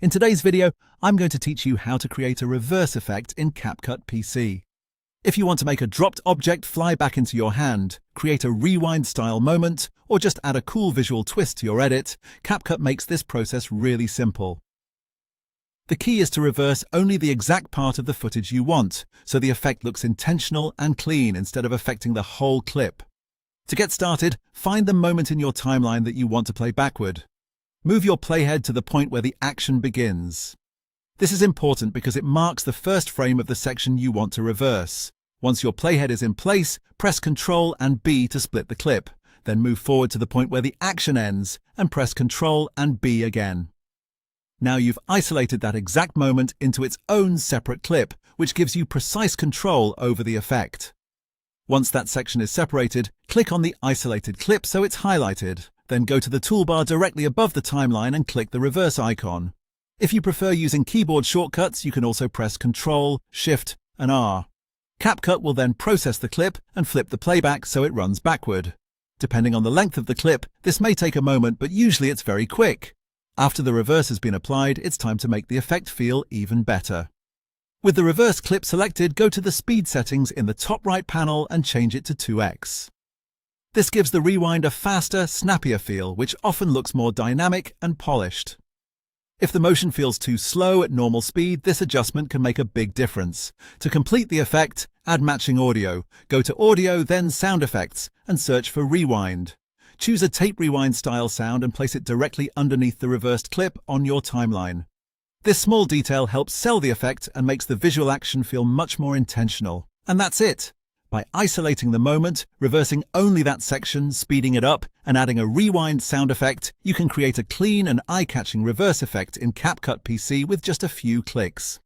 In today's video, I'm going to teach you how to create a reverse effect in CapCut PC. If you want to make a dropped object fly back into your hand, create a rewind-style moment, or just add a cool visual twist to your edit, CapCut makes this process really simple. The key is to reverse only the exact part of the footage you want, so the effect looks intentional and clean instead of affecting the whole clip. To get started, find the moment in your timeline that you want to play backward. Move your playhead to the point where the action begins. This is important because it marks the first frame of the section you want to reverse. Once your playhead is in place, press Ctrl and B to split the clip. Then move forward to the point where the action ends and press Ctrl and B again. Now you've isolated that exact moment into its own separate clip, which gives you precise control over the effect. Once that section is separated, click on the isolated clip so it's highlighted. Then go to the toolbar directly above the timeline and click the reverse icon. If you prefer using keyboard shortcuts, you can also press Ctrl, Shift, and R. CapCut will then process the clip and flip the playback so it runs backward. Depending on the length of the clip, this may take a moment, but usually it's very quick. After the reverse has been applied, it's time to make the effect feel even better. With the reverse clip selected, go to the speed settings in the top right panel and change it to 2x. This gives the rewind a faster, snappier feel, which often looks more dynamic and polished. If the motion feels too slow at normal speed, this adjustment can make a big difference. To complete the effect, add matching audio. Go to Audio, then Sound Effects, and search for Rewind. Choose a tape rewind style sound and place it directly underneath the reversed clip on your timeline. This small detail helps sell the effect and makes the visual action feel much more intentional. And that's it! By isolating the moment, reversing only that section, speeding it up, and adding a rewind sound effect, you can create a clean and eye-catching reverse effect in CapCut PC with just a few clicks.